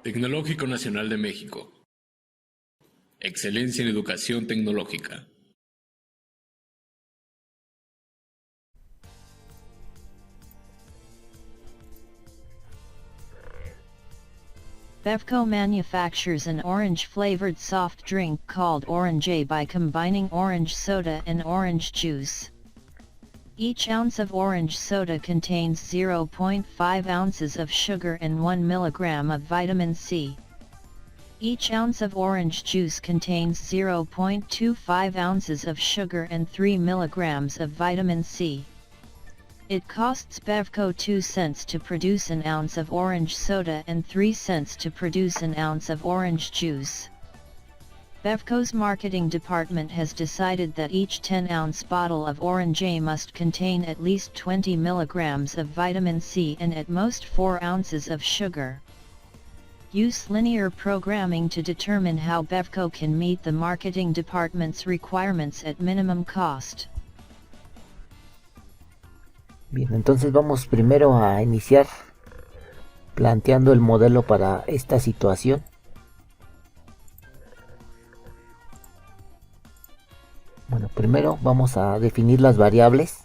Tecnológico Nacional de México. Excelencia en educación tecnológica. Bevco manufactures an orange-flavored soft drink called Orange by combining orange soda and orange juice. Each ounce of orange soda contains 0.5 ounces of sugar and 1 milligram of vitamin C. Each ounce of orange juice contains 0.25 ounces of sugar and 3 milligrams of vitamin C. It costs Bevco 2 cents to produce an ounce of orange soda and 3 cents to produce an ounce of orange juice. Bevco's marketing department has decided that each 10-ounce bottle of Orange must contain at least 20 milligrams of vitamin C and at most 4 ounces of sugar. Use linear programming to determine how Bevco can meet the marketing department's requirements at minimum cost. Bien, entonces vamos primero a iniciar planteando el modelo para esta situación. Bueno, primero vamos a definir las variables.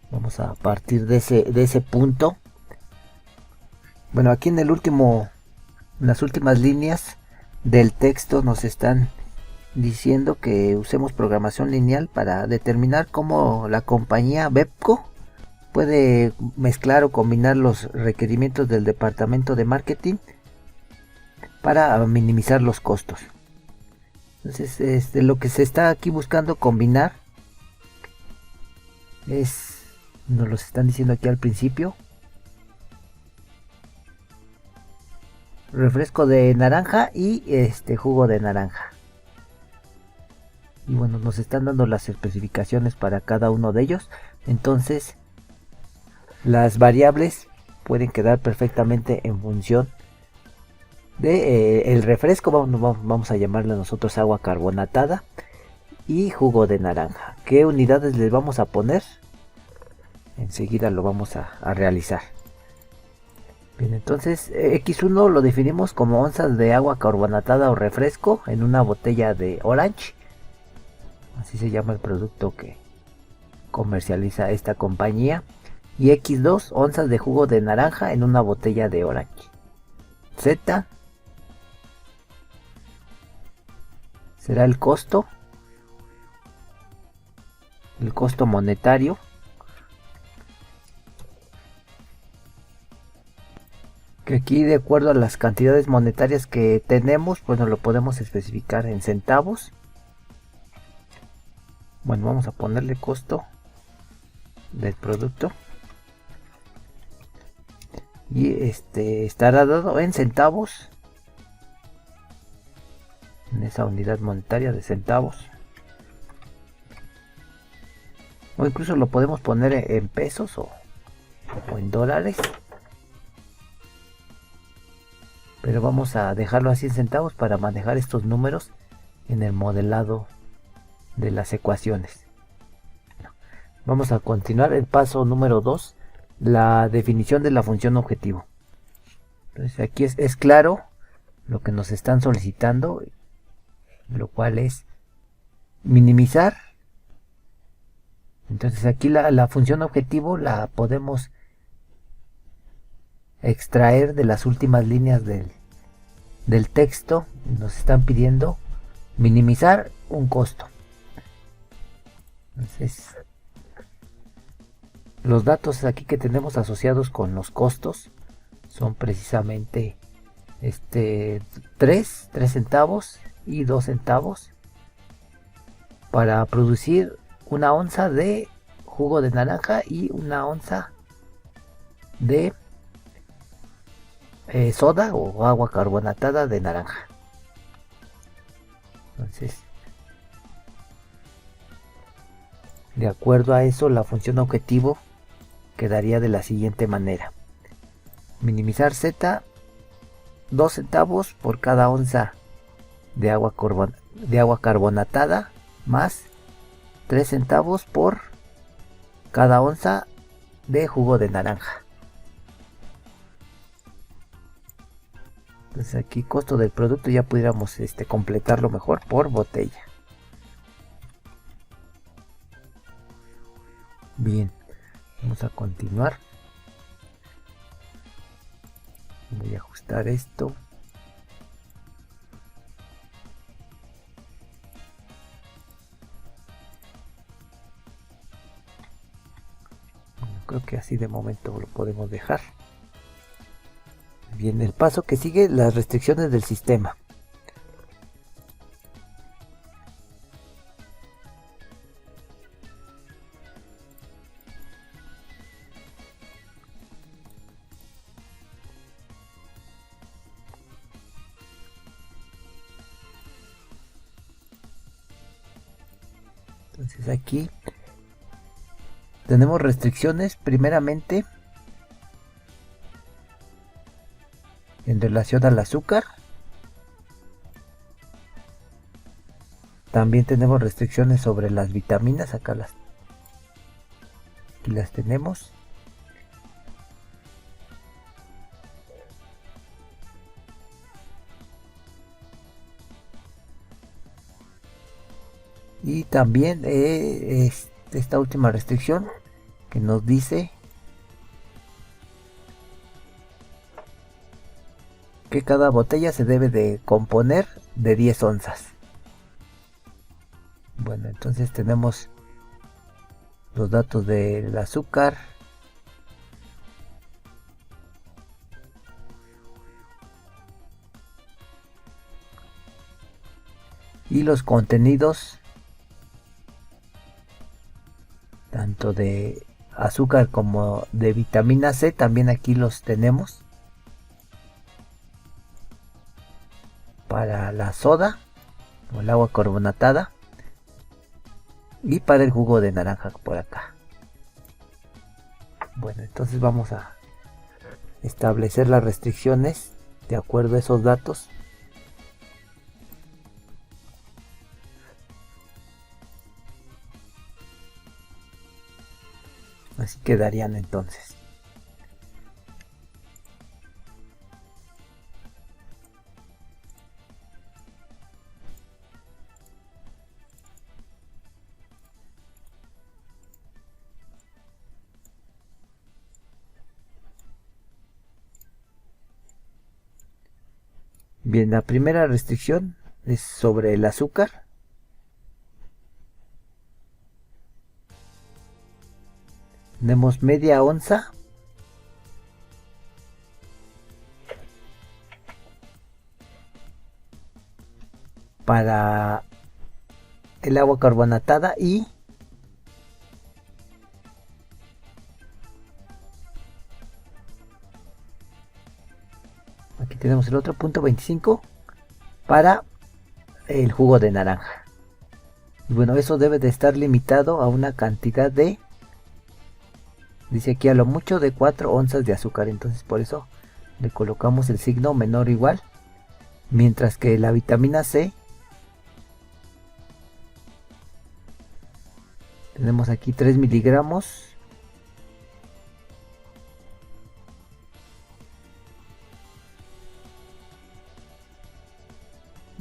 Vamos a partir de ese punto. Bueno, aquí en las últimas líneas del texto nos están diciendo que usemos programación lineal para determinar cómo la compañía Bevco puede mezclar o combinar los requerimientos del departamento de marketing para minimizar los costos. Entonces, lo que se está aquí buscando combinar es, nos lo están diciendo aquí al principio, refresco de naranja y jugo de naranja. Y bueno, nos están dando las especificaciones para cada uno de ellos. Entonces, las variables pueden quedar perfectamente en función de el refresco. Vamos a llamarle nosotros agua carbonatada y jugo de naranja. ¿Qué unidades les vamos a poner? Enseguida lo vamos a realizar. Bien, entonces X1 lo definimos como onzas de agua carbonatada o refresco en una botella de Orange. Así se llama el producto que comercializa esta compañía. Y X2, onzas de jugo de naranja en una botella de Orange. Z será el costo monetario. Que aquí, de acuerdo a las cantidades monetarias que tenemos, pues nos lo podemos especificar en centavos. Bueno, vamos a ponerle costo del producto y estará dado en centavos, en esa unidad monetaria de centavos, o incluso lo podemos poner en pesos o en dólares, pero vamos a dejarlo así en centavos para manejar estos números en el modelado de las ecuaciones. Vamos a continuar el paso número 2, la definición de la función objetivo. Entonces aquí es claro lo que nos están solicitando, lo cual es minimizar. Entonces aquí la función objetivo la podemos extraer de las últimas líneas del texto. Nos están pidiendo minimizar un costo. Entonces, los datos aquí que tenemos asociados con los costos son precisamente 3 centavos y 2 centavos para producir una onza de jugo de naranja y una onza de soda o agua carbonatada de naranja. Entonces, de acuerdo a eso, la función objetivo quedaría de la siguiente manera: minimizar Z, 2 centavos por cada onza de agua carbonatada, más 3 centavos por cada onza de jugo de naranja. Entonces aquí costo del producto ya pudiéramos completarlo mejor por botella. Bien, vamos a continuar. Voy a ajustar esto. Creo que así de momento lo podemos dejar. Bien, el paso que sigue, las restricciones del sistema. Entonces aquí tenemos restricciones primeramente en relación al azúcar. También tenemos restricciones sobre las vitaminas. Aquí las tenemos. Y también esta última restricción que nos dice que cada botella se debe de componer de 10 onzas. Bueno, entonces tenemos los datos del azúcar, y los contenidos tanto de azúcar como de vitamina C, también aquí los tenemos para la soda o el agua carbonatada y para el jugo de naranja por acá. Bueno, entonces vamos a establecer las restricciones de acuerdo a esos datos. Así quedarían entonces. Bien, la primera restricción es sobre el azúcar. Tenemos media onza para el agua carbonatada y aquí tenemos el otro punto 25 para el jugo de naranja. Y bueno, eso debe de estar limitado a una cantidad de, dice aquí a lo mucho, de 4 onzas de azúcar. Entonces por eso le colocamos el signo menor o igual. Mientras que la vitamina C tenemos aquí 3 miligramos.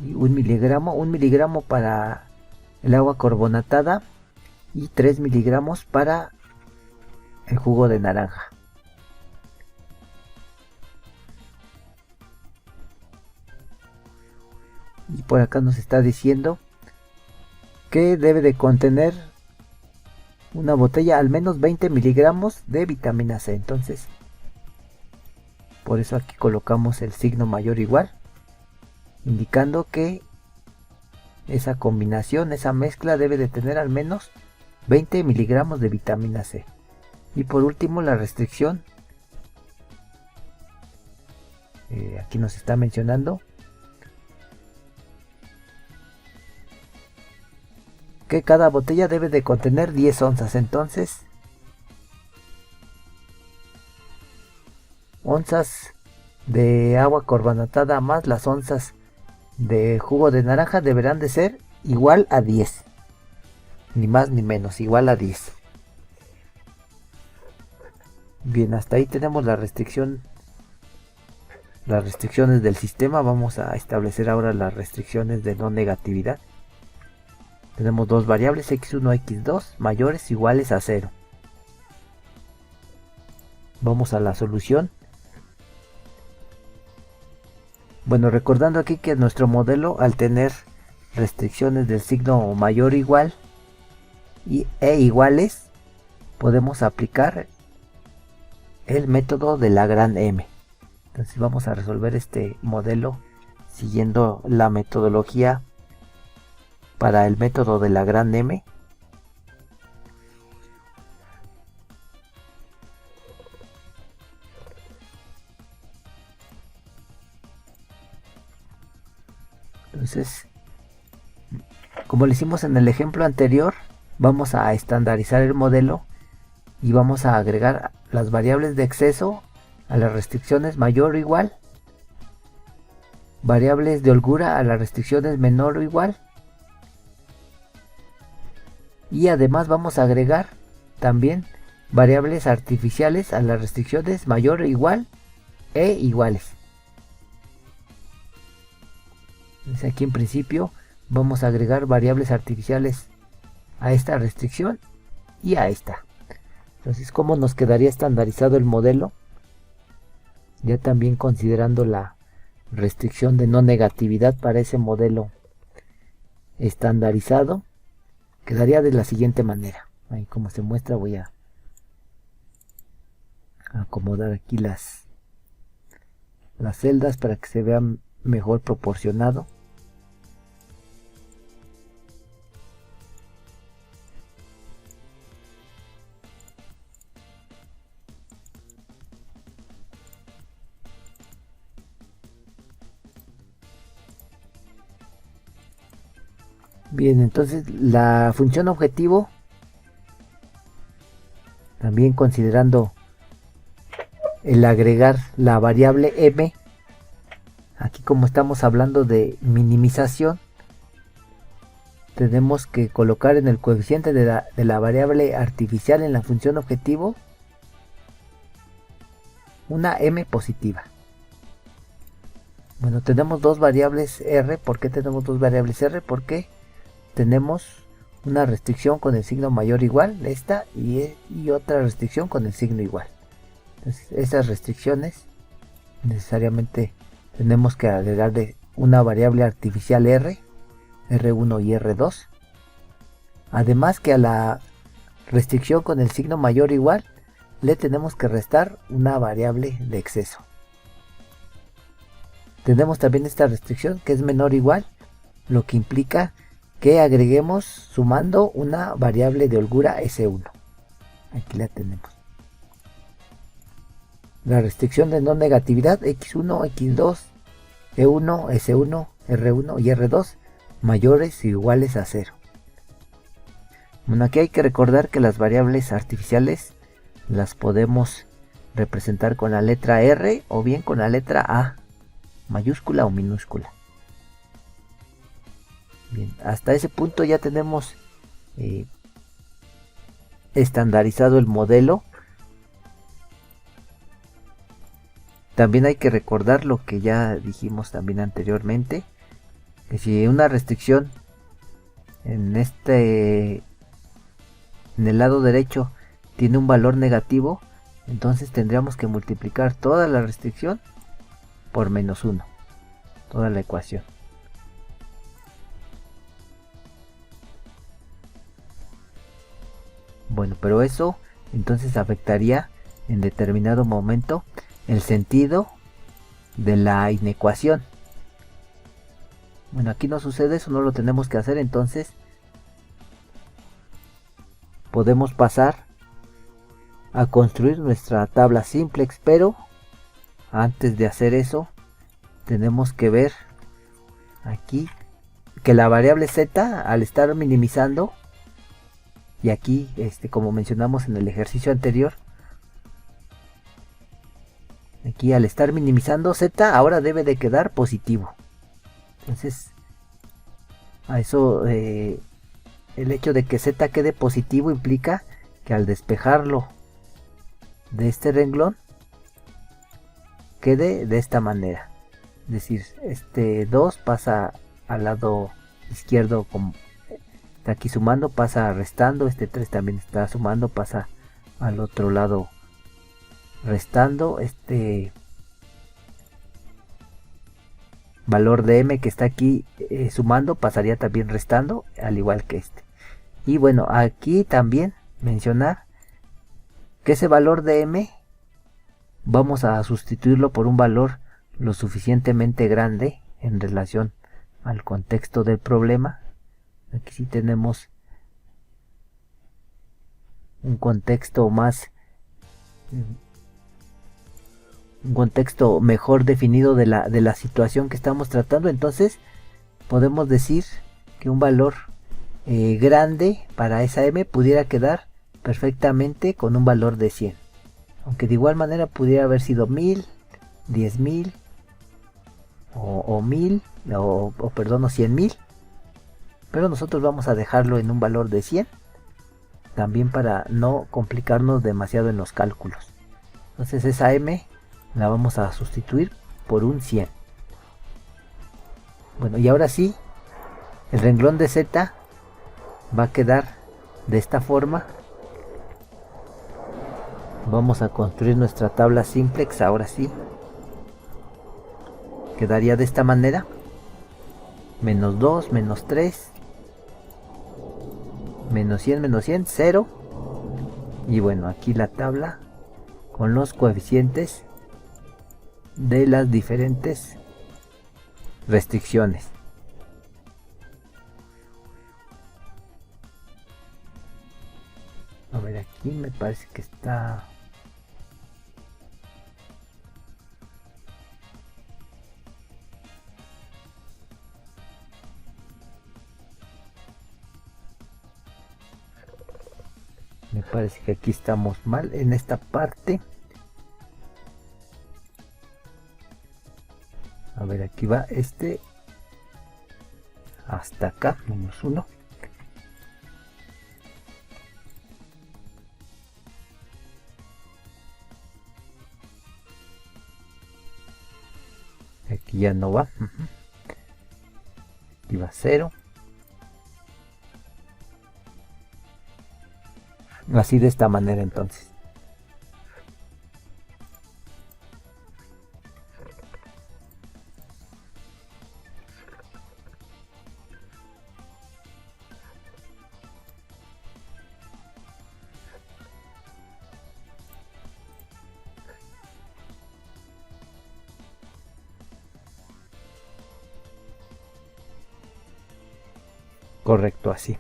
Y un miligramo para el agua carbonatada y 3 miligramos para el jugo de naranja. Y por acá nos está diciendo que debe de contener una botella al menos 20 miligramos de vitamina C. Entonces por eso aquí colocamos el signo mayor o igual, indicando que esa combinación, esa mezcla debe de tener al menos 20 miligramos de vitamina C. Y por último la restricción, aquí nos está mencionando que cada botella debe de contener 10 onzas. Entonces onzas de agua carbonatada más las onzas de jugo de naranja deberán de ser igual a 10, ni más ni menos, igual a 10. Bien, hasta ahí tenemos las restricciones del sistema. Vamos a establecer ahora las restricciones de no negatividad. Tenemos dos variables, x1 y x2 mayores o iguales a 0. Vamos a la solución. Bueno, recordando aquí que nuestro modelo, al tener restricciones del signo mayor o igual e iguales, podemos aplicar el método de la gran M. Entonces vamos a resolver este modelo siguiendo la metodología para el método de la gran M. Entonces, como lo hicimos en el ejemplo anterior, vamos a estandarizar el modelo y vamos a agregar las variables de exceso a las restricciones mayor o igual, variables de holgura a las restricciones menor o igual, y además vamos a agregar también variables artificiales a las restricciones mayor o igual e iguales. Entonces aquí en principio vamos a agregar variables artificiales a esta restricción y a esta. Entonces, ¿cómo nos quedaría estandarizado el modelo? Ya también considerando la restricción de no negatividad para ese modelo estandarizado, quedaría de la siguiente manera. Ahí como se muestra, voy a acomodar aquí las celdas para que se vean mejor proporcionado. Bien, entonces la función objetivo, también considerando el agregar la variable m, aquí como estamos hablando de minimización, tenemos que colocar en el coeficiente de la variable artificial en la función objetivo una m positiva. Bueno, tenemos dos variables r. ¿Por qué tenemos dos variables r? Porque tenemos una restricción con el signo mayor o igual, esta, y otra restricción con el signo igual. Entonces, esas restricciones necesariamente tenemos que agregarle una variable artificial r, r1 y r2. Además que a la restricción con el signo mayor o igual le tenemos que restar una variable de exceso. Tenemos también esta restricción que es menor o igual, lo que implica que agreguemos sumando una variable de holgura S1. Aquí la tenemos. La restricción de no negatividad x1, x2, e1, s1, r1 y r2 mayores o iguales a 0. Bueno, aquí hay que recordar que las variables artificiales las podemos representar con la letra R o bien con la letra A, mayúscula o minúscula. Bien, hasta ese punto ya tenemos estandarizado el modelo. También hay que recordar lo que ya dijimos también anteriormente, que si una restricción en el lado derecho tiene un valor negativo, entonces tendríamos que multiplicar toda la restricción por menos 1, toda la ecuación. Bueno, pero eso entonces afectaría en determinado momento el sentido de la inecuación. Bueno, aquí no sucede eso, no lo tenemos que hacer, entonces podemos pasar a construir nuestra tabla simplex, pero antes de hacer eso tenemos que ver aquí que la variable z, al estar minimizando, y aquí como mencionamos en el ejercicio anterior, aquí al estar minimizando z ahora debe de quedar positivo. Entonces a eso el hecho de que z quede positivo implica que al despejarlo de este renglón quede de esta manera. Es decir, este 2 pasa al lado izquierdo, como está aquí sumando, pasa restando. Este 3 también está sumando, pasa al otro lado restando. Este valor de m que está aquí sumando pasaría también restando, al igual que este. Y bueno, aquí también mencionar que ese valor de m vamos a sustituirlo por un valor lo suficientemente grande en relación al contexto del problema. Aquí sí tenemos un contexto mejor definido de la situación que estamos tratando. Entonces podemos decir que un valor grande para esa m pudiera quedar perfectamente con un valor de 100, aunque de igual manera pudiera haber sido 1000, 10.000 o 1000 o 100.000, pero nosotros vamos a dejarlo en un valor de 100 también para no complicarnos demasiado en los cálculos. Entonces esa m la vamos a sustituir por un 100. Bueno, y ahora sí, el renglón de z va a quedar de esta forma. Vamos a construir nuestra tabla simplex. Ahora sí quedaría de esta manera: menos 2, menos 3, menos 100, 0. Y bueno, aquí la tabla con los coeficientes de las diferentes restricciones. A ver, aquí me parece que está... Me parece que aquí estamos mal en esta parte. A ver, aquí va este hasta acá, menos 1. Aquí ya no va. Aquí va 0. Así de esta manera entonces. Correcto, así.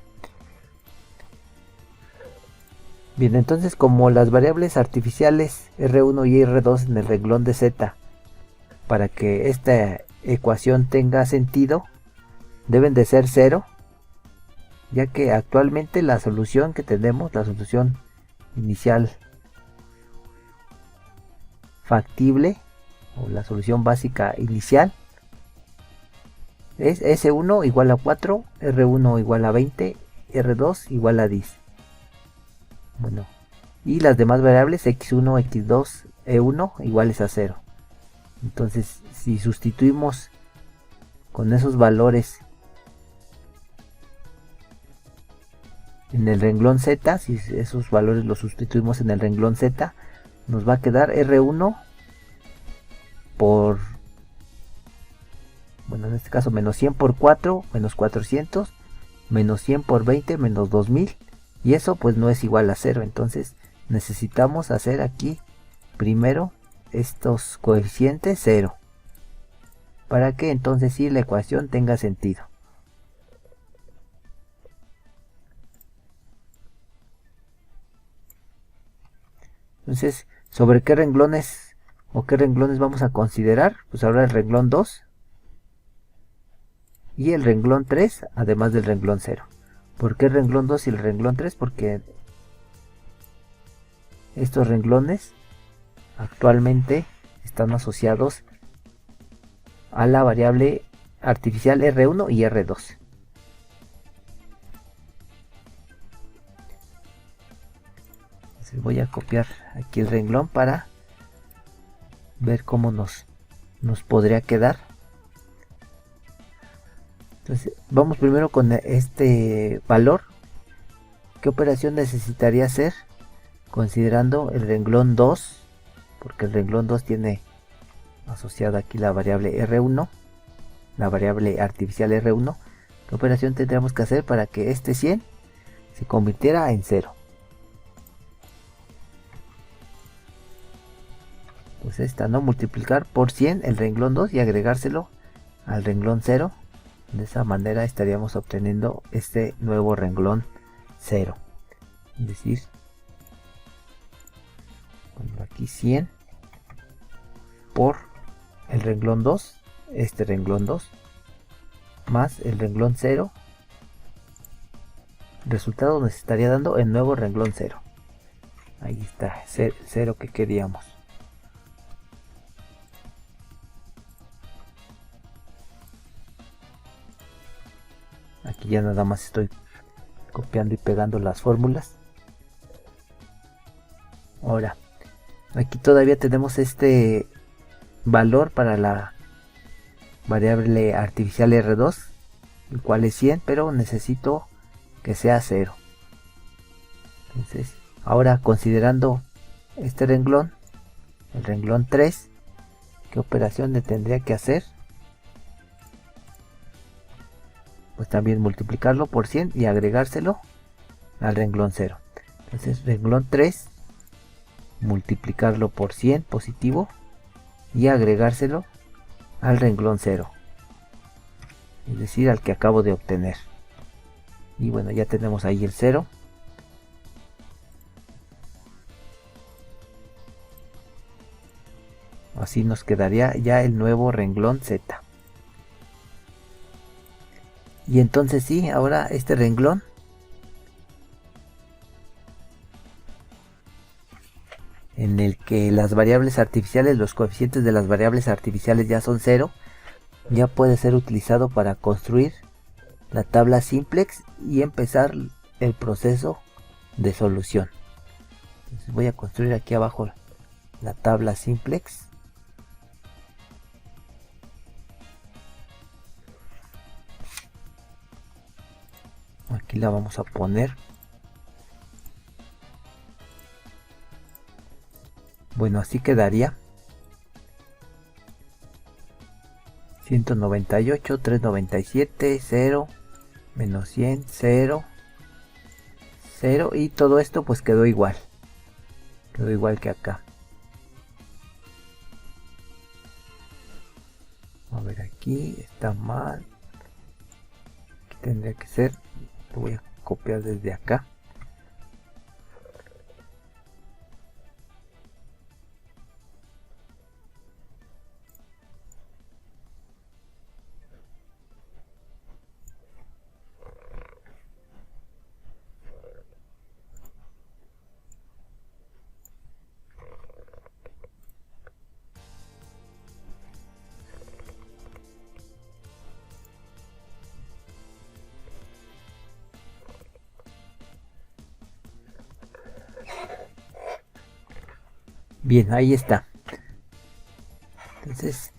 Bien, entonces como las variables artificiales R1 y R2 en el renglón de Z, para que esta ecuación tenga sentido, deben de ser 0, ya que actualmente la solución que tenemos, la solución inicial factible, o la solución básica inicial, es S1 igual a 4, R1 igual a 20, R2 igual a 10. Bueno, y las demás variables x1, x2, e1 iguales a 0. Entonces, si sustituimos con esos valores en el renglón Z, si esos valores los sustituimos en el renglón Z, nos va a quedar R1 por, bueno, en este caso menos 100 por 4, menos 400, menos 100 por 20, menos 2000. Y eso pues no es igual a 0, entonces necesitamos hacer aquí primero estos coeficientes 0, para que entonces sí la ecuación tenga sentido. Entonces, ¿sobre qué renglones o qué renglones vamos a considerar? Pues ahora el renglón 2 y el renglón 3, además del renglón 0. ¿Por qué el renglón 2 y el renglón 3? Porque estos renglones actualmente están asociados a la variable artificial R1 y R2. Entonces Voy a copiar aquí el renglón para ver cómo nos podría quedar. Entonces vamos primero con este valor. ¿Qué operación necesitaría hacer? Considerando el renglón 2, porque el renglón 2 tiene asociada aquí la variable R1, la variable artificial R1. ¿Qué operación tendríamos que hacer para que este 100 se convirtiera en 0? Pues esta, ¿no? Multiplicar por 100 el renglón 2 y agregárselo al renglón 0. De esa manera estaríamos obteniendo este nuevo renglón 0. Es decir, pongo aquí 100 por el renglón 2, este renglón 2, más el renglón 0. El resultado nos estaría dando el nuevo renglón 0. Ahí está, 0 que queríamos. Aquí ya nada más estoy copiando y pegando las fórmulas. Ahora, aquí todavía tenemos este valor para la variable artificial R2, el cual es 100, pero necesito que sea 0. Entonces, ahora considerando este renglón, el renglón 3, ¿qué operación le tendría que hacer? Pues también multiplicarlo por 100 y agregárselo al renglón 0. Entonces renglón 3, multiplicarlo por 100 positivo y agregárselo al renglón 0, es decir, al que acabo de obtener. Y bueno, ya tenemos ahí el 0. Así nos quedaría ya el nuevo renglón Z. Y entonces sí, ahora este renglón en el que las variables artificiales, los coeficientes de las variables artificiales ya son 0, ya puede ser utilizado para construir la tabla simplex y empezar el proceso de solución. Entonces voy a construir aquí abajo la tabla simplex. Aquí la vamos a poner. Bueno, así quedaría. 198, 397, 0, menos 100, 0, 0 y todo esto pues quedó igual. Quedó igual que acá. A ver, aquí está mal. Aquí tendría que ser. Lo voy a copiar desde acá. Bien, ahí está. Entonces,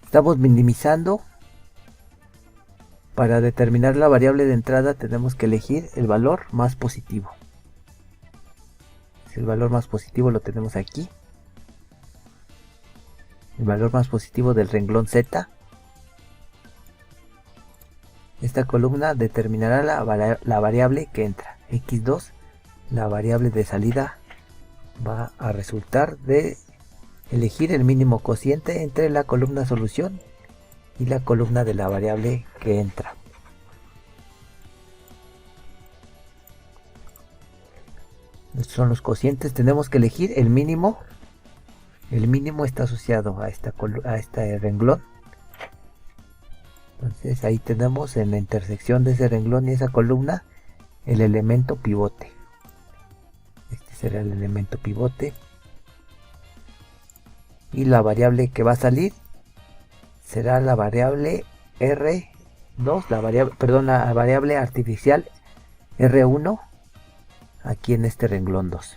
estamos minimizando. Para determinar la variable de entrada tenemos que elegir el valor más positivo. El valor más positivo lo tenemos aquí. El valor más positivo del renglón Z. Esta columna determinará la variable que entra. X2, la variable de salida, va a resultar de elegir el mínimo cociente entre la columna solución y la columna de la variable que entra. Estos son los cocientes. Tenemos que elegir el mínimo. El mínimo está asociado a este renglón. Entonces ahí tenemos en la intersección de ese renglón y esa columna el elemento pivote. Este será el elemento pivote. Y la variable que va a salir será la variable R2, la variable artificial R1 aquí en este renglón 2.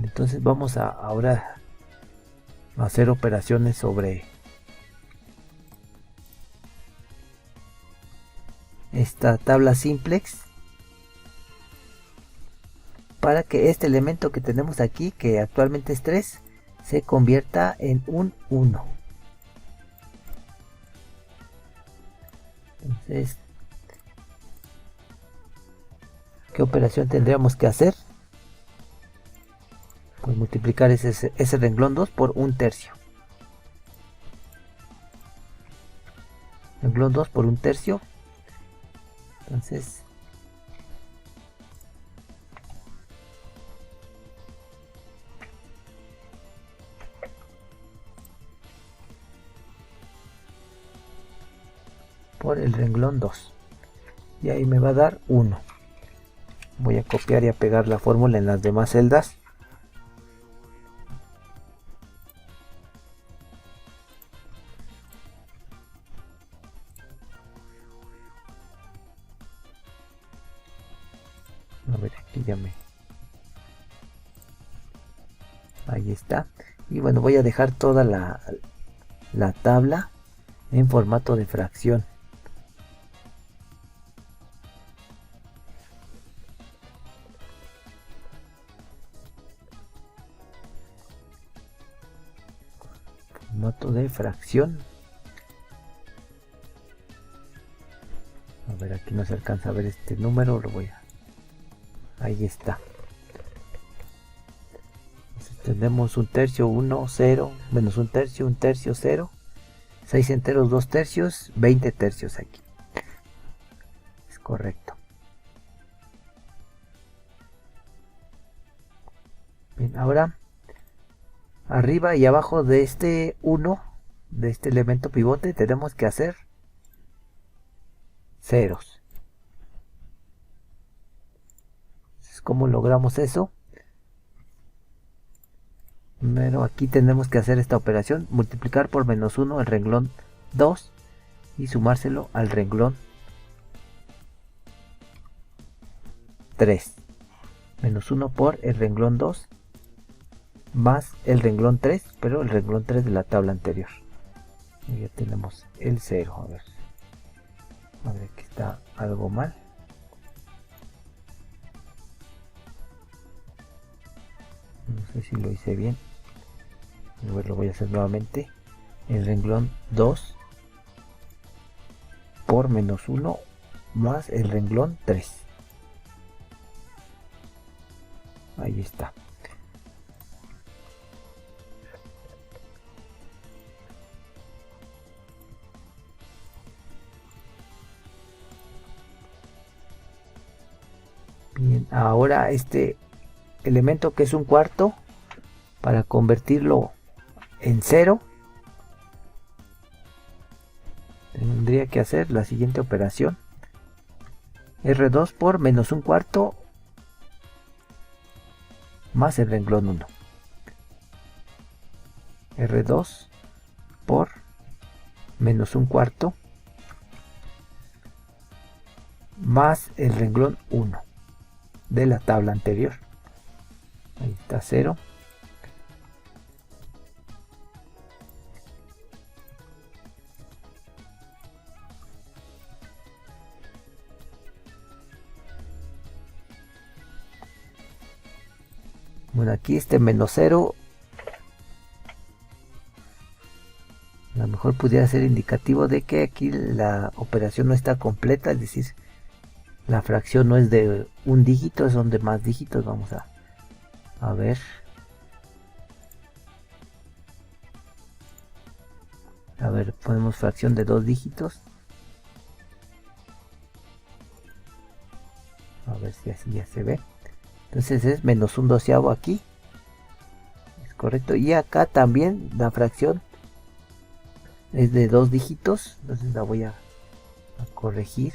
Bien, entonces vamos a ahora a hacer operaciones sobre esta tabla simplex para que este elemento que tenemos aquí, que actualmente es 3, se convierta en un 1. Entonces, ¿qué operación tendríamos que hacer? Pues multiplicar ese renglón 2 por 1/3. Renglón 2 por 1/3. Entonces, por el renglón 2. Y ahí me va a dar 1. Voy a copiar y a pegar la fórmula en las demás celdas. A ver, aquí ya me... Ahí está. Y bueno, voy a dejar toda la tabla en formato de fracción. Formato de fracción. A ver, aquí no se alcanza a ver este número, lo voy a... Ahí está. Entonces tenemos 1/3, 1, 0, menos 1/3, 1/3, 0, 6 enteros, 2/3, 20 tercios aquí. Es correcto. Bien, ahora arriba y abajo de este 1, de este elemento pivote, tenemos que hacer ceros. ¿Cómo logramos eso? Primero aquí tenemos que hacer esta operación, multiplicar por menos 1 el renglón 2 y sumárselo al renglón 3. Menos 1 por el renglón 2 más el renglón 3, pero el renglón 3 de la tabla anterior. Y ya tenemos el 0. A ver, aquí está algo mal. No sé si lo hice bien. Luego lo voy a hacer nuevamente. El renglón 2 por menos 1 más el renglón 3. Ahí está. Bien, ahora este elemento que es 1/4, para convertirlo en 0 tendría que hacer la siguiente operación: R2 por menos 1/4 más el renglón 1. R2 por menos 1/4 más el renglón 1 de la tabla anterior. Ahí está 0. Bueno, aquí este menos 0 a lo mejor pudiera ser indicativo de que aquí la operación no está completa, es decir, la fracción no es de un dígito, son de más dígitos. Vamos a ver. A ver, ponemos fracción de 2 dígitos. A ver si así ya se ve. Entonces es menos 1/12 aquí. Es correcto. Y acá también la fracción es de 2 dígitos. Entonces la voy a corregir.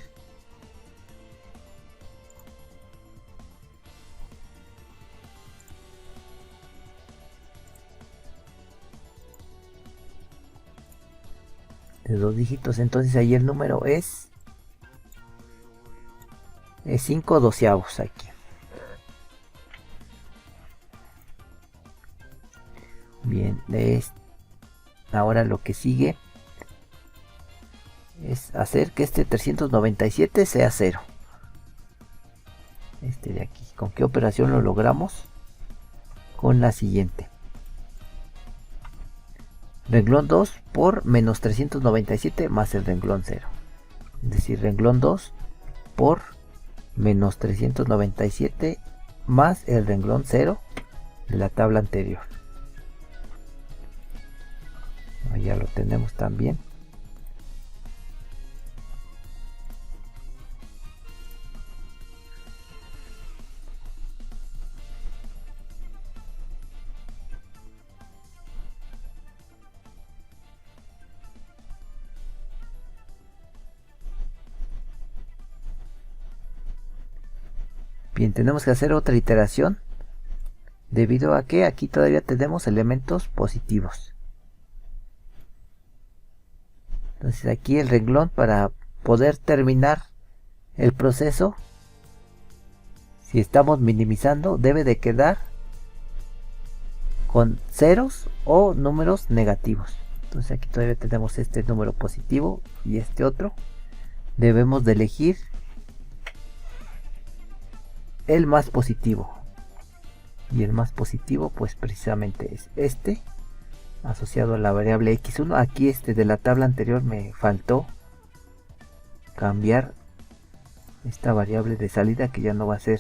De 2 dígitos, entonces ahí el número es 5/12 aquí. Bien, ahora lo que sigue es hacer que este 397 sea 0. Este de aquí. ¿Con qué operación lo logramos? Con la siguiente. Renglón 2 por menos 397 más el renglón 0. Es decir, renglón 2 por menos 397 más el renglón 0 de la tabla anterior. Ahí ya lo tenemos también. Bien, tenemos que hacer otra iteración debido a que aquí todavía tenemos elementos positivos. Entonces aquí el renglón, para poder terminar el proceso, si estamos minimizando, debe de quedar con ceros o números negativos. Entonces aquí todavía tenemos este número positivo y este otro. Debemos de elegir el más positivo, y el más positivo pues precisamente es este, asociado a la variable x1. Aquí de la tabla anterior me faltó cambiar esta variable de salida, que ya no va a ser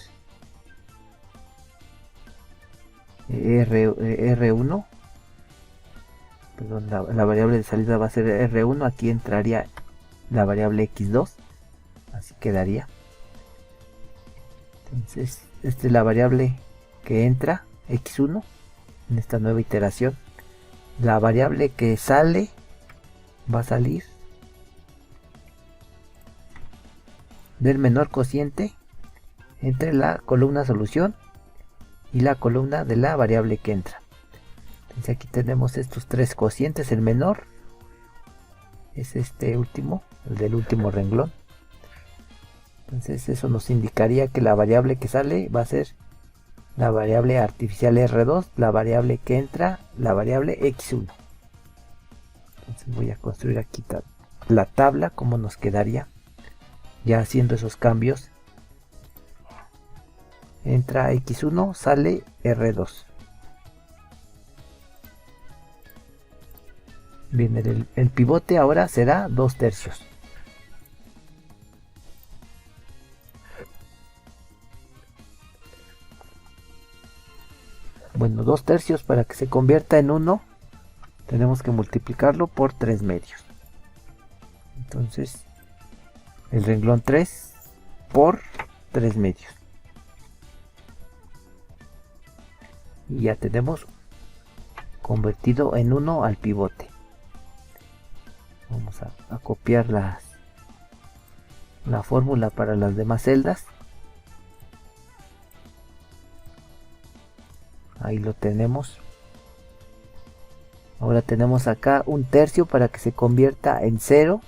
R1, perdón, la variable de salida va a ser R1. Aquí entraría la variable x2, así quedaría. Entonces esta es la variable que entra, x1, en esta nueva iteración. La variable que sale va a salir del menor cociente entre la columna solución y la columna de la variable que entra. Entonces aquí tenemos estos tres cocientes. El menor es este último, el del último renglón. Entonces eso nos indicaría que la variable que sale va a ser la variable artificial R2, la variable que entra, la variable x1. Entonces voy a construir aquí la tabla, como nos quedaría ya haciendo esos cambios. Entra x1, sale R2. Bien, el pivote ahora será 2/3. Bueno, 2/3 para que se convierta en 1, tenemos que multiplicarlo por 3/2. Entonces, el renglón 3 por 3/2. Y ya tenemos convertido en 1 al pivote. Vamos a copiar la fórmula para las demás celdas. Ahí lo tenemos. Ahora tenemos acá 1/3 para que se convierta en 0.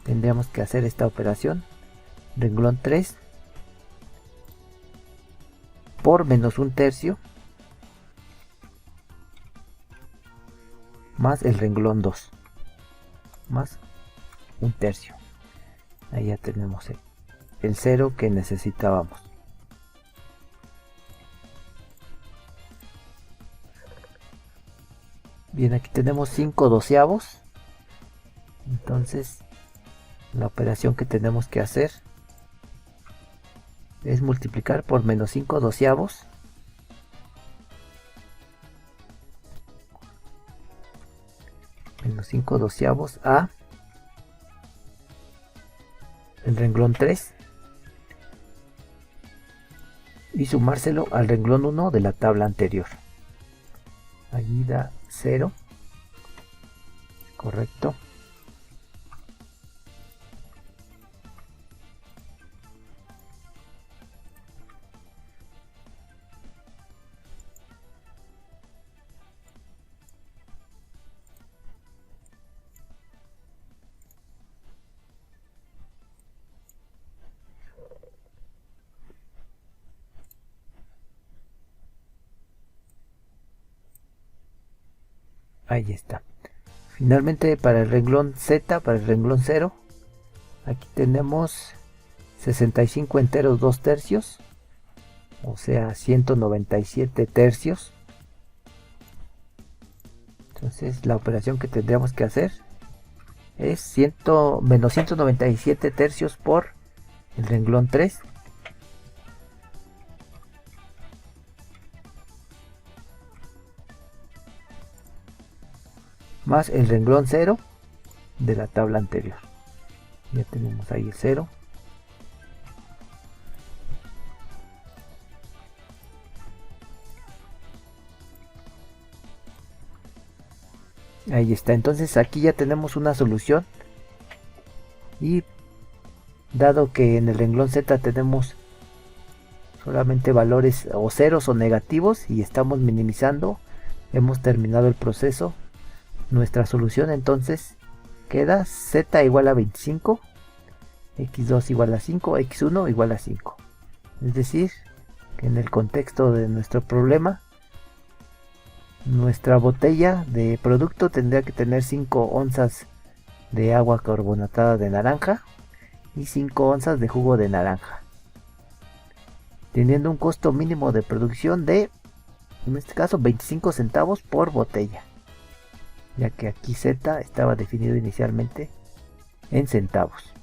Tendríamos que hacer esta operación. Renglón 3 por menos 1/3 más el renglón 2 más 1/3. Ahí ya tenemos el 0 que necesitábamos. Bien, aquí tenemos 5/12. Entonces la operación que tenemos que hacer es multiplicar por menos 5/12 menos 5/12 a el renglón 3 y sumárselo al renglón 1 de la tabla anterior. Allí da 0, correcto. Ahí está. Finalmente para el renglón Z, para el renglón 0, aquí tenemos 65 enteros 2 tercios, o sea 197 tercios. Entonces la operación que tendríamos que hacer es menos 197 tercios por el renglón 3. Más el renglón 0 de la tabla anterior. Ya tenemos ahí el 0. Ahí está. Entonces aquí ya tenemos una solución. Y dado que en el renglón Z tenemos solamente valores o ceros o negativos y estamos minimizando, hemos terminado el proceso. Nuestra solución entonces queda z igual a 25, x2 igual a 5, x1 igual a 5. Es decir, que en el contexto de nuestro problema, nuestra botella de producto tendría que tener 5 onzas de agua carbonatada de naranja y 5 onzas de jugo de naranja, teniendo un costo mínimo de producción de, en este caso, 25 centavos por botella, ya que aquí Z estaba definido inicialmente en centavos.